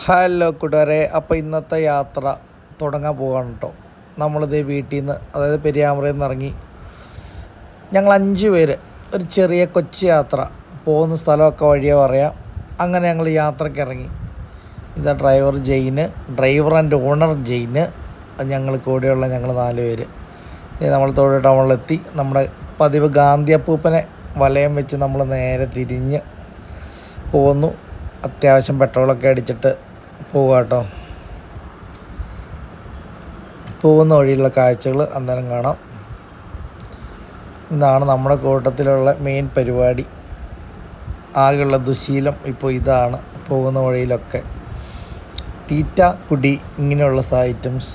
Hello കൂട്ടുകാരെ, അപ്പോൾ ഇന്നത്തെ യാത്ര തുടങ്ങാൻ പോവാണ് കേട്ടോ. നമ്മളിതേ വീട്ടിൽ നിന്ന്, അതായത് പെരിയാമ്പ്രയിൽ നിന്ന് ഇറങ്ങി ഞങ്ങൾ 5 പേര് ഒരു ചെറിയ കൊച്ചു യാത്ര പോകുന്ന സ്ഥലമൊക്കെ വഴിയെ പറയാം. അങ്ങനെ ഞങ്ങൾ യാത്രയ്ക്ക് ഇറങ്ങി. ഇതാ driver Jain, driver and owner Jain, ഞങ്ങൾ കൂടെയുള്ള ഞങ്ങൾ 4 പേര്. നമ്മൾ തൊഴിൽ ടൗണിലെത്തി. നമ്മുടെ പതിവ് ഗാന്ധി അപ്പൂപ്പനെ വലയം വെച്ച് നമ്മൾ നേരെ തിരിഞ്ഞ് പോന്നു. അത്യാവശ്യം പെട്രോളൊക്കെ അടിച്ചിട്ട് പോവുക കേട്ടോ. പോകുന്ന വഴിയുള്ള കാഴ്ചകൾ അന്നേരം കാണാം. ഇതാണ് നമ്മുടെ കൂട്ടത്തിലുള്ള മെയിൻ പരിപാടി. ആകെയുള്ള ദുശീലം ഇപ്പോൾ ഇതാണ്. പോകുന്ന വഴിയിലൊക്കെ തീറ്റ, കുടി, ഇങ്ങനെയുള്ള ഐറ്റംസ്.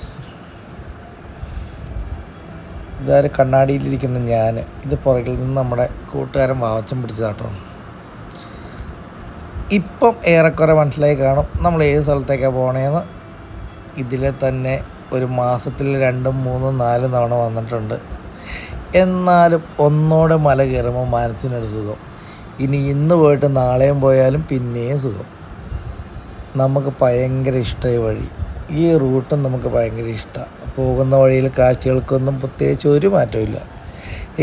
ഇതാര് കണ്ണാടിയിലിരിക്കുന്ന ഞാൻ, ഇത് പുറകിൽ നിന്ന് നമ്മുടെ കൂട്ടുകാരൻ വാവച്ചം പിടിച്ചതാട്ടോ. ഇപ്പം ഏറെക്കുറെ മനസ്സിലായി കാണും നമ്മൾ ഏത് സ്ഥലത്തേക്കാണ് പോകണേന്ന്. ഇതിൽ തന്നെ ഒരു മാസത്തിൽ 2, 3, 4 തവണ വന്നിട്ടുണ്ട്. എന്നാലും ഒന്നോടെ മല കയറുമ്പോൾ മനസ്സിനൊരു സുഖം. ഇന്ന് പോയിട്ട് നാളെയും പോയാലും പിന്നെയും സുഖം. നമുക്ക് ഭയങ്കര ഇഷ്ടമായി വഴി. ഈ റൂട്ടും നമുക്ക് ഭയങ്കര ഇഷ്ടമാണ്. പോകുന്ന വഴിയിൽ കാഴ്ചകൾക്കൊന്നും പ്രത്യേകിച്ച് ഒരു മാറ്റമില്ല.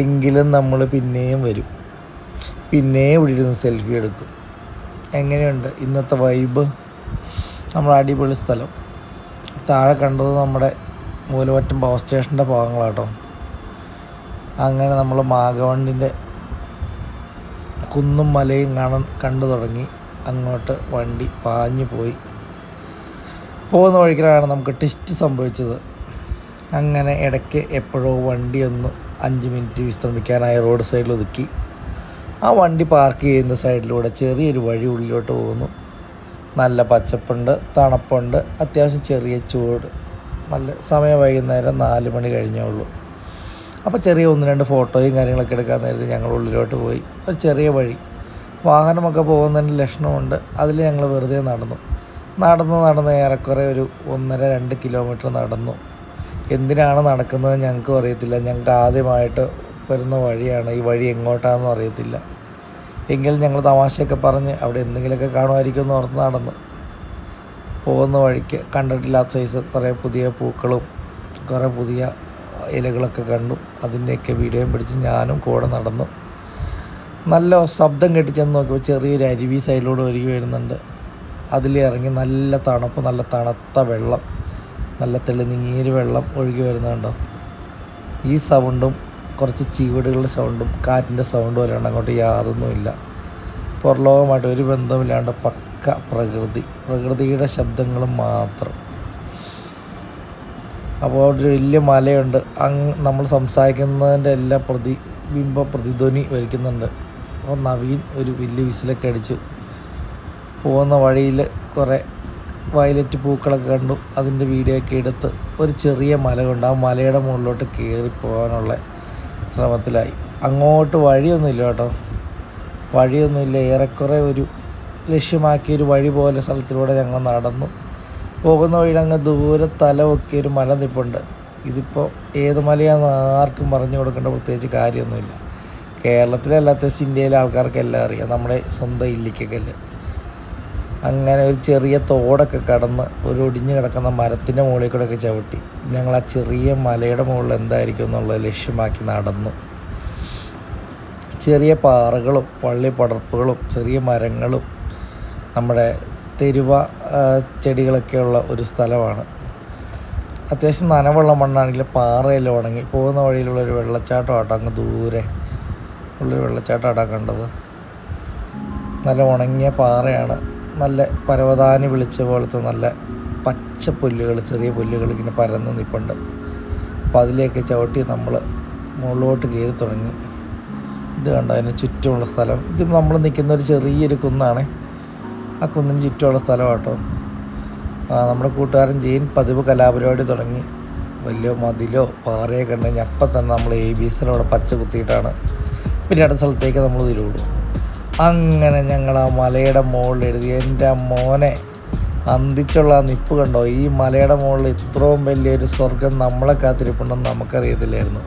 എങ്കിലും നമ്മൾ പിന്നെയും വരും, പിന്നെയും ഇവിടെ ഇരുന്ന് സെൽഫി എടുക്കും. എങ്ങനെയുണ്ട് ഇന്നത്തെ വൈബ്? നമ്മുടെ അടിപൊളി സ്ഥലം. താഴെ കണ്ടത് നമ്മുടെ മൂലമറ്റം പവർ സ്റ്റേഷൻ്റെ ഭാഗങ്ങളാട്ടോ. അങ്ങനെ നമ്മൾ മാഗവണ്ടിൻ്റെ കുന്നും മലയും കണ്ടു തുടങ്ങി. അങ്ങോട്ട് വണ്ടി പാഞ്ഞു പോയി. പോകുന്ന വഴിക്കാണ് നമുക്ക് ട്വിസ്റ്റ് സംഭവിച്ചത്. അങ്ങനെ ഇടയ്ക്ക് എപ്പോഴോ വണ്ടി ഒന്ന് 5 മിനിറ്റ് വിശ്രമിക്കാനായി റോഡ് സൈഡിൽ ഒതുക്കി. ആ വണ്ടി പാർക്ക് ചെയ്യുന്ന സൈഡിലൂടെ ചെറിയൊരു വഴി ഉള്ളിലോട്ട് പോകുന്നു. നല്ല പച്ചപ്പുണ്ട്, തണുപ്പുണ്ട്, അത്യാവശ്യം ചെറിയ ചൂട്. നല്ല സമയം വൈകുന്നേരം 4 മണി കഴിഞ്ഞേ ഉള്ളൂ. അപ്പോൾ ചെറിയ 1-2 ഫോട്ടോയും കാര്യങ്ങളൊക്കെ എടുക്കാൻ നേരത്തെ ഞങ്ങൾ ഉള്ളിലോട്ട് പോയി. ഒരു ചെറിയ വഴി, വാഹനമൊക്കെ പോകുന്നതിന് ലക്ഷണമുണ്ട്. അതിൽ ഞങ്ങൾ വെറുതെ നടന്ന് ഏറെക്കുറെ ഒരു 1.5-2 കിലോമീറ്റർ നടന്നു. എന്തിനാണ് നടക്കുന്നത് ഞങ്ങൾക്കും അറിയത്തില്ല. ഞങ്ങൾക്ക് ആദ്യമായിട്ട് വരുന്ന വഴിയാണ്. ഈ വഴി എങ്ങോട്ടാണെന്നും അറിയത്തില്ല. എങ്കിലും ഞങ്ങൾ തമാശയൊക്കെ പറഞ്ഞ് അവിടെ എന്തെങ്കിലുമൊക്കെ കാണുമായിരിക്കും എന്ന് ഓർത്ത് നടന്നു. പോകുന്ന വഴിക്ക് കണ്ടിട്ടില്ലാത്ത സൈസ് കുറേ പുതിയ പൂക്കളും കുറേ പുതിയ ഇലകളൊക്കെ കണ്ടു. അതിൻ്റെയൊക്കെ വീഡിയോയും പിടിച്ച് ഞാനും കൂടെ നടന്നു. നല്ല ശബ്ദം കെട്ടി ചെന്ന് നോക്കിയപ്പോൾ ചെറിയൊരു അരുവി സൈഡിലൂടെ ഒഴുകി വരുന്നുണ്ട്. അതിലിറങ്ങി നല്ല തണുപ്പ്, നല്ല തണുത്ത വെള്ളം, നല്ല തെളിനീര് വെള്ളം ഒഴുകി വരുന്നുണ്ടോ. ഈ സൗണ്ടും കുറച്ച് ചീവടുകളുടെ സൗണ്ടും കാറ്റിൻ്റെ സൗണ്ടും പോലെയാണ്. അങ്ങോട്ട് യാതൊന്നുമില്ല. പുറലോകമായിട്ട് ഒരു ബന്ധമില്ലാണ്ട് പക്ക പ്രകൃതിയുടെ ശബ്ദങ്ങളും മാത്രം. അപ്പോൾ അവിടെ ഒരു വലിയ മലയുണ്ട്. നമ്മൾ സംസാരിക്കുന്നതിൻ്റെ എല്ലാം പ്രതിധ്വനി വരിക്കുന്നുണ്ട്. അപ്പോൾ നവീൻ ഒരു വലിയ വിസിലൊക്കെ അടിച്ചു. പോകുന്ന വഴിയിൽ കുറേ വയലറ്റ് പൂക്കളൊക്കെ കണ്ടു. അതിൻ്റെ വീഡിയോ ഒക്കെ എടുത്ത് ഒരു ചെറിയ മല കൊണ്ട് ആ മലയുടെ മുകളിലോട്ട് കയറി പോകാനുള്ള ശ്രമത്തിലായി. അങ്ങോട്ട് വഴിയൊന്നുമില്ല കേട്ടോ, വഴിയൊന്നുമില്ല. ഏറെക്കുറെ ഒരു ലക്ഷ്യമാക്കിയൊരു വഴി പോലെ സ്ഥലത്തിലൂടെ ഞങ്ങൾ നടന്നു. പോകുന്ന വഴിയിൽ അങ്ങ് ദൂരെ തലമൊക്കെ ഒരു മല നിൽപ്പുണ്ട്. ഇതിപ്പോൾ ഏത് മലയാണെന്ന് ആർക്കും പറഞ്ഞു കൊടുക്കേണ്ട പ്രത്യേകിച്ച് കാര്യമൊന്നുമില്ല. കേരളത്തിലല്ല, അത്യാവശ്യം ഇന്ത്യയിലെ ആൾക്കാർക്കെല്ലാം അറിയാം, നമ്മുടെ സ്വന്തം ഇല്ലിക്കക്കല്ല്. അങ്ങനെ ഒരു ചെറിയ തോടൊക്കെ കടന്ന് ഒരു ഒടിഞ്ഞു കിടക്കുന്ന മരത്തിൻ്റെ മുകളിൽ കൂടെയൊക്കെ ചവിട്ടി ഞങ്ങൾ ആ ചെറിയ മലയുടെ മുകളിൽ എന്തായിരിക്കും എന്നുള്ളത് ലക്ഷ്യമാക്കി നടന്നു. ചെറിയ പാറകളും പള്ളിപ്പടർപ്പുകളും ചെറിയ മരങ്ങളും നമ്മുടെ തെരുവ ചെടികളൊക്കെയുള്ള ഒരു സ്ഥലമാണ്. അത്യാവശ്യം നനവുള്ള മണ്ണാണെങ്കിലും പാറയെല്ലാം ഉണങ്ങി. പോകുന്ന വഴിയിലുള്ളൊരു വെള്ളച്ചാട്ടമാട്ടോ, അങ്ങ് ദൂരെ ഉള്ളൊരു വെള്ളച്ചാട്ടമാട്ടാ കണ്ടത്. നല്ല ഉണങ്ങിയ പാറയാണ്. നല്ല പരവതാനി വിളിച്ച പോലത്തെ നല്ല പച്ച പുല്ലുകൾ, ചെറിയ പുല്ലുകൾ ഇങ്ങനെ പരന്ന് നിൽപ്പുണ്ട്. അപ്പോൾ അതിലേക്ക് ചവിട്ടി നമ്മൾ മുകളിലോട്ട് കയറി തുടങ്ങി. ഇത് കണ്ടോ, അതിന് ചുറ്റുമുള്ള സ്ഥലം. ഇത് നമ്മൾ നിൽക്കുന്ന ഒരു ചെറിയൊരു കുന്നാണ്. ആ കുന്നിന് ചുറ്റുമുള്ള സ്ഥലം കേട്ടോ. നമ്മുടെ കൂട്ടുകാരൻ ജെയിൻ പതിവ് കലാപരിപാടി തുടങ്ങി. വലിയ മതിലോ പാറയോ കണ്ടുകഴിഞ്ഞാൽ അപ്പം തന്നെ നമ്മൾ ABCയുടെ പച്ച കുത്തിയിട്ടാണ് പിന്നെ അടുത്ത സ്ഥലത്തേക്ക് നമ്മൾ തിരുവിടും. അങ്ങനെ ഞങ്ങൾ ആ മലയുടെ മുകളിൽ എഴുതി. എൻ്റെ മോനെ, അന്തിച്ചുള്ള ആ നിപ്പ് കണ്ടോ. ഈ മലയുടെ മുകളിൽ ഇത്രയും വലിയൊരു സ്വർഗം നമ്മളെ കാത്തിരിപ്പുണ്ടെന്ന് നമുക്കറിയത്തില്ലായിരുന്നു.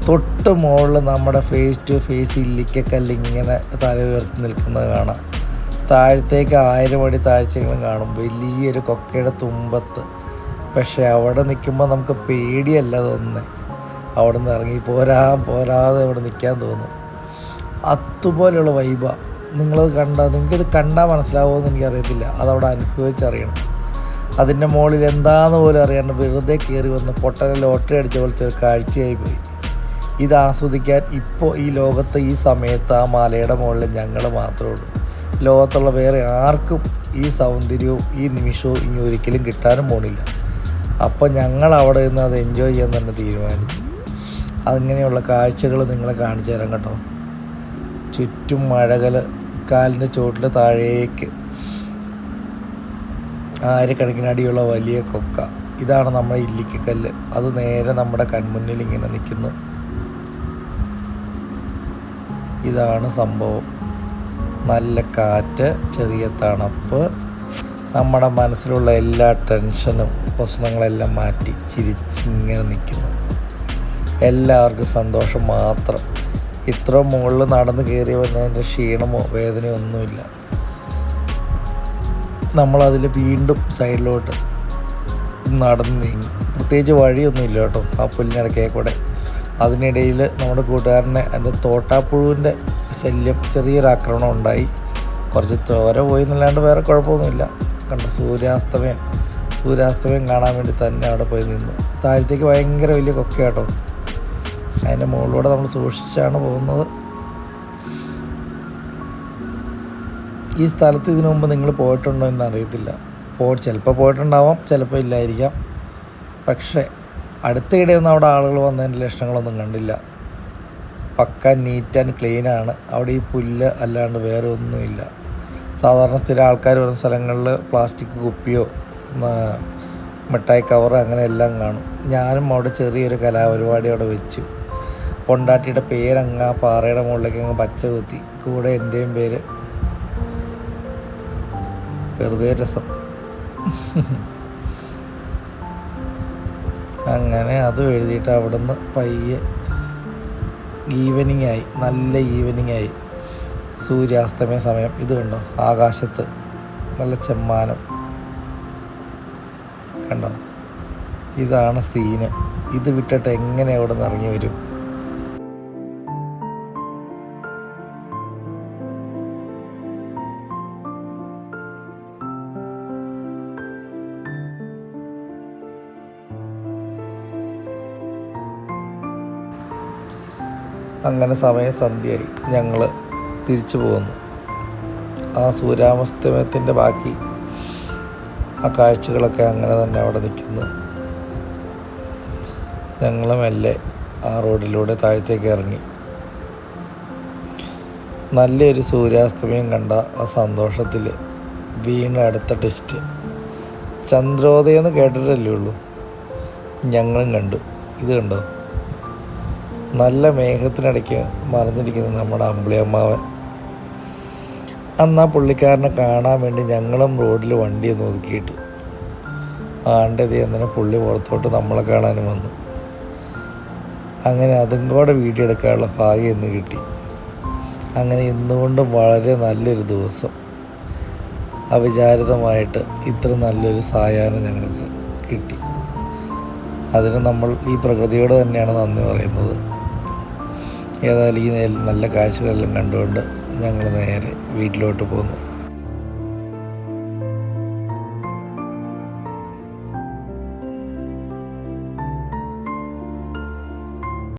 തൊട്ട് മുകളിൽ നമ്മുടെ ഫേസ് ടു ഫേസ് ഇല്ലിക്കക്കല്ല് ഇങ്ങനെ തല ഉയർത്തി നിൽക്കുന്നത് കാണാം. താഴത്തേക്ക് 1000 അടി താഴ്ചകളും കാണും, വലിയൊരു കൊക്കയുടെ തുമ്പത്ത്. പക്ഷെ അവിടെ നിൽക്കുമ്പോൾ നമുക്ക് പേടിയല്ല തോന്നുന്നത്, അവിടെ നിന്ന് ഇറങ്ങി പോരാതെ അവിടെ നിൽക്കാൻ തോന്നും. അതുപോലെയുള്ള വൈബാണ്. നിങ്ങൾക്കിത് കണ്ടാൽ മനസ്സിലാവുമെന്ന് എനിക്കറിയത്തില്ല, അതവിടെ അനുഭവിച്ചറിയണം. അതിൻ്റെ മുകളിൽ എന്താന്ന് പോലും അറിയാണ്ട് വെറുതെ കയറി വന്ന് പൊട്ടനെ ലോട്ടറി അടിച്ച പോലത്തെ ഒരു കാഴ്ചയായി പോയി. ഇത് ആസ്വദിക്കാൻ ഇപ്പോൾ ഈ ലോകത്ത് ഈ സമയത്ത് ആ മലയുടെ മുകളിൽ ഞങ്ങൾ മാത്രമേ ഉള്ളൂ. ലോകത്തുള്ള വേറെ ആർക്കും ഈ സൗന്ദര്യവും ഈ നിമിഷവും ഇനി ഒരിക്കലും കിട്ടാനും പോണില്ല. അപ്പോൾ ഞങ്ങൾ അവിടെ നിന്ന് അത് എൻജോയ് ചെയ്യാൻ തന്നെ തീരുമാനിച്ചു. അങ്ങനെയുള്ള കാഴ്ചകൾ നിങ്ങളെ കാണിച്ചു തരാം കേട്ടോ. ചുറ്റും മഴകൾ, കാലിൻ്റെ ചുവട്ടിൽ താഴേക്ക് 1000 കണക്കിന് അടിയുള്ള വലിയ കൊക്ക. ഇതാണ് നമ്മുടെ ഇല്ലിക്കക്കല്ല്. അത് നേരെ നമ്മുടെ കൺമുന്നിൽ ഇങ്ങനെ നിൽക്കുന്നു. ഇതാണ് സംഭവം. നല്ല കാറ്റ്, ചെറിയ തണുപ്പ്, നമ്മുടെ മനസ്സിലുള്ള എല്ലാ ടെൻഷനും പ്രശ്നങ്ങളെല്ലാം മാറ്റി ചിരിച്ചിങ്ങനെ നിൽക്കുന്നു. എല്ലാവർക്കും സന്തോഷം മാത്രം. ഇത്ര മുകളിൽ നടന്ന് കയറി വന്നതിൻ്റെ ക്ഷീണമോ വേദനയോ ഒന്നുമില്ല. നമ്മളതിൽ വീണ്ടും സൈഡിലോട്ട് നടന്ന് നീങ്ങി. പ്രത്യേകിച്ച് വഴിയൊന്നുമില്ല കേട്ടോ, ആ പുല്ലിനിടയ്ക്കേ കൂടെ. അതിനിടയിൽ നമ്മുടെ കൂട്ടുകാരനെ എൻ്റെ തോട്ടാപ്പുഴുവിൻ്റെ ശല്യം, ചെറിയൊരു ആക്രമണം ഉണ്ടായി. കുറച്ച് ചോര പോയി എന്നല്ലാണ്ട് വേറെ കുഴപ്പമൊന്നുമില്ല. കണ്ടോ, സൂര്യാസ്തമയം കാണാൻ വേണ്ടി തന്നെ അവിടെ പോയി നിന്നു. താഴത്തേക്ക് ഭയങ്കര വലിയ കൊക്കയാട്ടോ. അതിൻ്റെ മുകളിലൂടെ നമ്മൾ സൂക്ഷിച്ചാണ് പോകുന്നത്. ഈ സ്ഥലത്ത് ഇതിനു മുമ്പ് നിങ്ങൾ പോയിട്ടുണ്ടോ എന്ന് അറിയത്തില്ല. ചിലപ്പോൾ പോയിട്ടുണ്ടാവാം, ചിലപ്പോൾ ഇല്ലായിരിക്കാം. പക്ഷേ അടുത്തിടെയൊന്നും അവിടെ ആളുകൾ വന്നതിൻ്റെ ലക്ഷണങ്ങളൊന്നും കണ്ടില്ല. പക്ക നീറ്റ് ആൻഡ് ക്ലീനാണ്. അവിടെ ഈ പുല്ല് അല്ലാണ്ട് വേറെ ഒന്നുമില്ല. സാധാരണ സ്ഥിരം ആൾക്കാർ വരുന്ന സ്ഥലങ്ങളിൽ പ്ലാസ്റ്റിക് കുപ്പിയോ മിഠായി കവർ അങ്ങനെ എല്ലാം കാണും. ഞാനും അവിടെ ചെറിയൊരു കലാപരിപാടി അവിടെ വെച്ചു. പൊണ്ടാട്ടിയുടെ പേരങ്ങ് ആ പാറയുടെ മുകളിലേക്ക് അങ്ങ് പച്ച കുത്തി, കൂടെ എൻ്റെയും പേര്. വെറുതെ രസം. അങ്ങനെ അതും എഴുതിയിട്ട് അവിടെ നിന്ന് പയ്യെ നല്ല ഈവനിങ് ആയി. സൂര്യാസ്തമയ സമയം. ഇത് കണ്ടോ, ആകാശത്ത് നല്ല ചെമ്മാനം കണ്ടോ. ഇതാണ് സീന്. ഇത് വിട്ടിട്ട് എങ്ങനെ അവിടെ നിന്ന് ഇറങ്ങി വരും? അങ്ങനെ സമയം സന്ധ്യയായി. ഞങ്ങൾ തിരിച്ചു പോകുന്നു. ആ സൂര്യാസ്തമയത്തിൻ്റെ ബാക്കി ആ കാഴ്ചകളൊക്കെ അങ്ങനെ തന്നെ അവിടെ നിൽക്കുന്നു. ഞങ്ങൾ മെല്ലെ ആ റോഡിലൂടെ താഴത്തേക്ക് ഇറങ്ങി. നല്ലൊരു സൂര്യാസ്തമയം കണ്ട ആ സന്തോഷത്തിൽ വീണ്ടും അടുത്ത ടെസ്റ്റ്. ചന്ദ്രോദയം എന്ന് കേട്ടിട്ടല്ലേ ഉള്ളൂ, ഞങ്ങളും കണ്ടു. ഇത് കണ്ടോ, നല്ല മേഘത്തിനിടയ്ക്ക് മറിഞ്ഞിരിക്കുന്ന നമ്മുടെ അമ്പിളിയമ്മാവൻ. അന്ന് ആ പുള്ളിക്കാരനെ കാണാൻ വേണ്ടി ഞങ്ങളും റോഡിൽ വണ്ടിയൊന്ന് ഒതുക്കിയിട്ടു. ആണ്ടതി അന്നേരം പുള്ളി പുറത്തോട്ട് നമ്മളെ കാണാനും വന്നു. അങ്ങനെ അതും കൂടെ വീഡിയോ എടുക്കാനുള്ള ഭാഗ്യം ഇന്ന് കിട്ടി. അങ്ങനെ ഇന്നുകൊണ്ടും വളരെ നല്ലൊരു ദിവസം. അവിചാരിതമായിട്ട് ഇത്ര നല്ലൊരു സായാഹ്നം ഞങ്ങൾക്ക് കിട്ടി. അതിന് നമ്മൾ ഈ പ്രകൃതിയോട് തന്നെയാണ് നന്ദി പറയുന്നത്. ഏതായാലും ഈ നല്ല കാഴ്ചകളെല്ലാം കണ്ടുകൊണ്ട് ഞങ്ങൾ നേരെ വീട്ടിലോട്ട് പോന്നു.